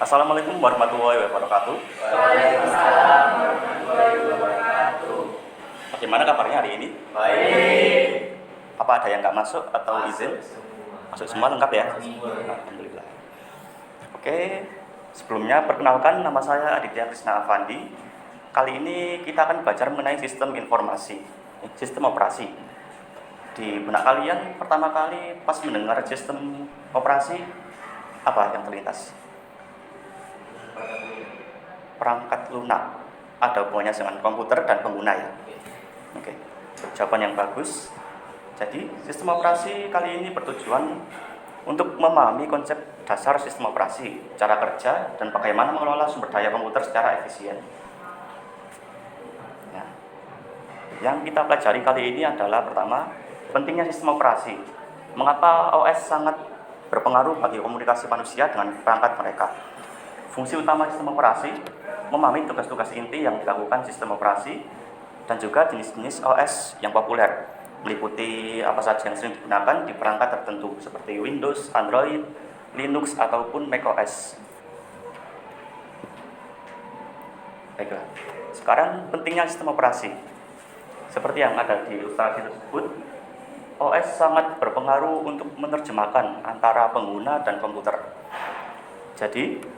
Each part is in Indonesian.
Assalamualaikum warahmatullahi wabarakatuh. Waalaikumsalam warahmatullahi wabarakatuh. Bagaimana kabarnya hari ini? Baik. Apa ada yang nggak masuk atau izin? Masuk semua lengkap ya? Semua. Alhamdulillah. Oke, sebelumnya perkenalkan, nama saya Aditya Krisna Afandi. Kali ini kita akan belajar mengenai sistem informasi, sistem operasi. Di benak kalian pertama kali pas mendengar sistem operasi, apa yang terlintas? Perangkat lunak. Ada hubungannya dengan komputer dan pengguna ya. Oke, jawaban yang bagus. Jadi sistem operasi kali ini bertujuan untuk memahami konsep dasar sistem operasi, cara kerja, dan bagaimana mengelola sumber daya komputer secara efisien. Ya. Yang kita pelajari kali ini adalah pertama, pentingnya sistem operasi. Mengapa OS sangat berpengaruh bagi komunikasi manusia dengan perangkat mereka. Fungsi utama sistem operasi, memahami tugas-tugas inti yang dilakukan sistem operasi, dan juga jenis-jenis OS yang populer, meliputi apa saja yang sering digunakan di perangkat tertentu, seperti Windows, Android, Linux, ataupun macOS. Baiklah, sekarang pentingnya sistem operasi. Seperti yang ada di ilustrasi tersebut, OS sangat berpengaruh untuk menerjemahkan antara pengguna dan komputer. Jadi,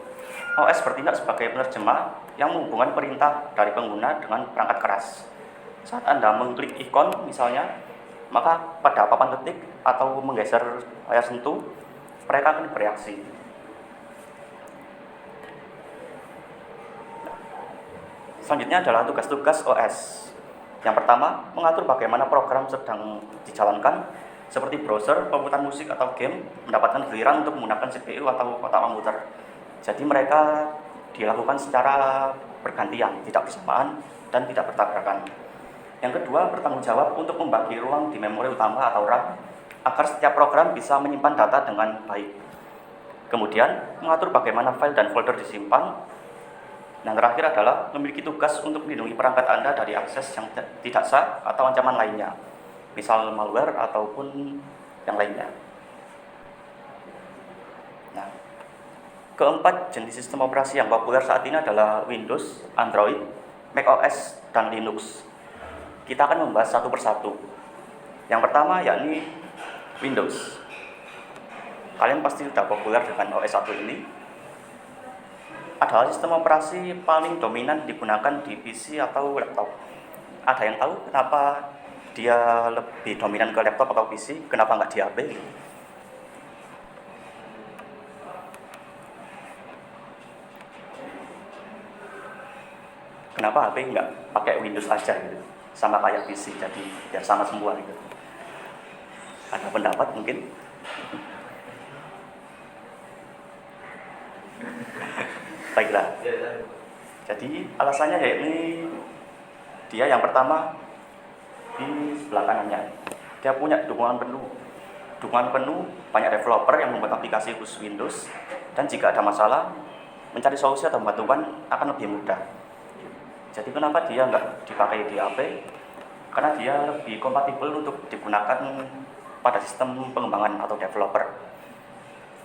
OS bertindak sebagai penerjemah yang menghubungkan perintah dari pengguna dengan perangkat keras. Saat Anda mengklik ikon misalnya, maka pada papan ketik atau menggeser layar sentuh, mereka akan bereaksi. Selanjutnya adalah tugas-tugas OS. Yang pertama, mengatur bagaimana program sedang dijalankan, seperti browser, pemutar musik, atau game, mendapatkan giliran untuk menggunakan CPU atau kotak komputer. Jadi mereka dilakukan secara bergantian, tidak bersamaan, dan tidak bertabrakan. Yang kedua, bertanggung jawab untuk membagi ruang di memori utama atau RAM, agar setiap program bisa menyimpan data dengan baik. Kemudian, mengatur bagaimana file dan folder disimpan. Dan terakhir adalah memiliki tugas untuk melindungi perangkat Anda dari akses yang tidak sah atau ancaman lainnya, misal malware ataupun yang lainnya. Nah, keempat jenis sistem operasi yang populer saat ini adalah Windows, Android, macOS, dan Linux. Kita akan membahas satu persatu. Yang pertama yakni Windows. Kalian pasti sudah populer dengan OS 1 ini. Adalah sistem operasi paling dominan digunakan di PC atau laptop. Ada yang tahu kenapa dia lebih dominan ke laptop atau PC? Kenapa nggak di HP? Kenapa HP nggak pakai Windows aja gitu, sama kayak PC, jadi biar sama semua gitu. Ada pendapat mungkin? Baiklah. Jadi alasannya yakni dia yang pertama di sebelah kanannya. Dia punya dukungan penuh banyak developer yang membuat aplikasi khusus Windows, dan jika ada masalah, mencari solusi atau bantuan akan lebih mudah. Jadi kenapa dia nggak dipakai di HP? Karena dia lebih kompatibel untuk digunakan pada sistem pengembangan atau developer.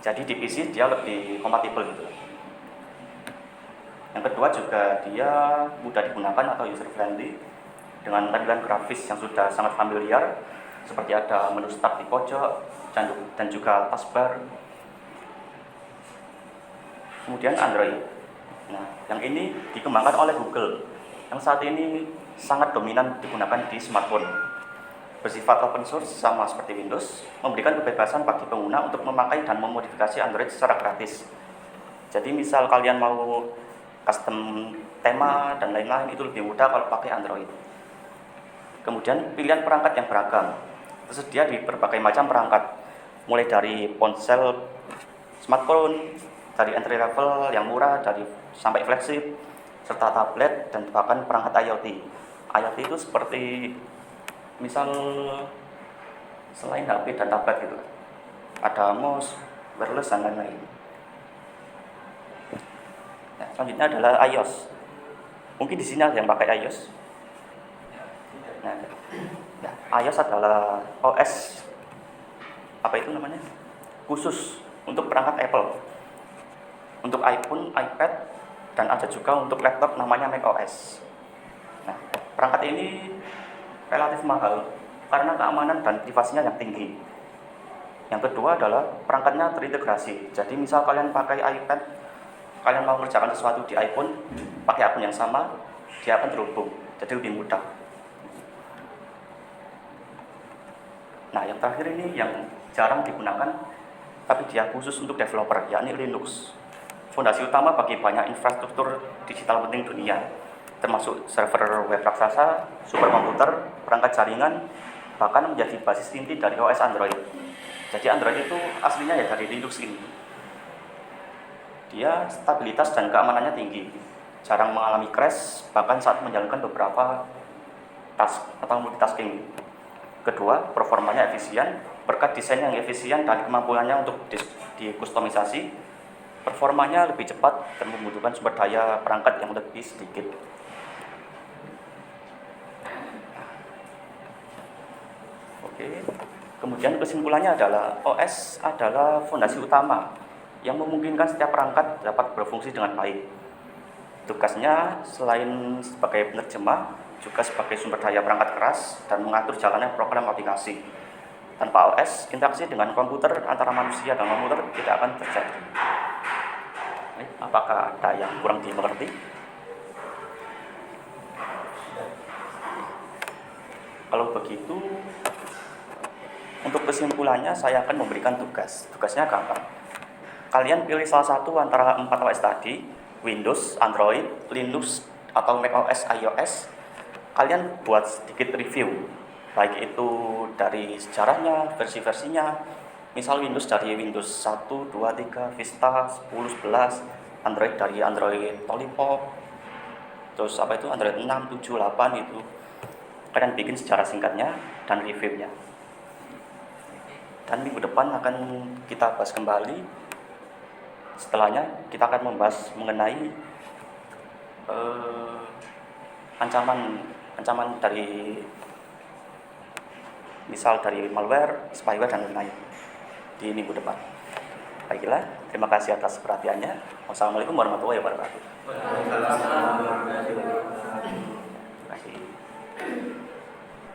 Jadi di PC dia lebih kompatibel gitu. Yang kedua juga dia mudah digunakan atau user friendly dengan tampilan grafis yang sudah sangat familiar, seperti ada menu start di pojok dan juga taskbar. Kemudian Android. Nah, yang ini dikembangkan oleh Google, yang saat ini sangat dominan digunakan di smartphone. Bersifat open source sama seperti Windows, memberikan kebebasan bagi pengguna untuk memakai dan memodifikasi Android secara gratis. Jadi misal kalian mau custom tema dan lain-lain, itu lebih mudah kalau pakai Android. Kemudian pilihan perangkat yang beragam, tersedia di berbagai macam perangkat, mulai dari ponsel, smartphone, dari entry level yang murah, sampai flagship, serta tablet, dan bahkan perangkat IoT. IoT itu seperti misal selain HP dan tablet gitu, ada mouse, wireless, dan lain-lain. Nah, selanjutnya adalah iOS. Mungkin di sini ada yang pakai iOS. Nah, iOS adalah OS apa itu namanya? Khusus untuk perangkat Apple. untuk iPhone, iPad, dan ada juga untuk laptop namanya macOS. Nah, perangkat ini relatif mahal karena keamanan dan privasinya yang tinggi. Yang kedua adalah perangkatnya terintegrasi. Jadi misal kalian pakai iPad, kalian mau mengerjakan sesuatu di iPhone, pakai akun yang sama, dia akan terhubung. Jadi lebih mudah. Nah, yang terakhir ini yang jarang digunakan, tapi dia khusus untuk developer, yakni Linux. Fondasi utama bagi banyak infrastruktur digital penting dunia, termasuk server web raksasa, superkomputer, perangkat jaringan, bahkan menjadi basis inti dari OS Android. Jadi Android itu aslinya ya dari Linux ini. Dia stabilitas dan keamanannya tinggi, jarang mengalami crash, bahkan saat menjalankan beberapa task atau multitasking. Kedua, performanya efisien, berkat desain yang efisien dan kemampuannya untuk dikustomisasi. Performanya lebih cepat dan membutuhkan sumber daya perangkat yang lebih sedikit. Oke. Kemudian kesimpulannya adalah OS adalah fondasi utama yang memungkinkan setiap perangkat dapat berfungsi dengan baik. Tugasnya selain sebagai penerjemah, juga sebagai sumber daya perangkat keras dan mengatur jalannya program aplikasi. Tanpa OS, interaksi dengan komputer antara manusia dan komputer tidak akan terjadi. Apakah ada yang kurang dimengerti? Kalau begitu, untuk kesimpulannya saya akan memberikan tugas. Tugasnya gampang. Kalian pilih salah satu antara 4 OS tadi, Windows, Android, Linux, atau macOS, iOS. Kalian buat sedikit review, baik itu dari sejarahnya, versi-versinya. Misal Windows dari Windows 1, 2, 3, Vista, 10, 11, Android dari Android Lollipop, terus Android 6, 7, 8 itu. Kalian bikin sejarah singkatnya dan reviewnya. Dan minggu depan akan kita bahas kembali. Setelahnya kita akan membahas mengenai ancaman dari misal dari malware, spyware, dan lain-lain di minggu depan. Baiklah, terima kasih atas perhatiannya. Wassalamualaikum warahmatullahi wabarakatuh. Waalaikumsalam warahmatullahi wabarakatuh.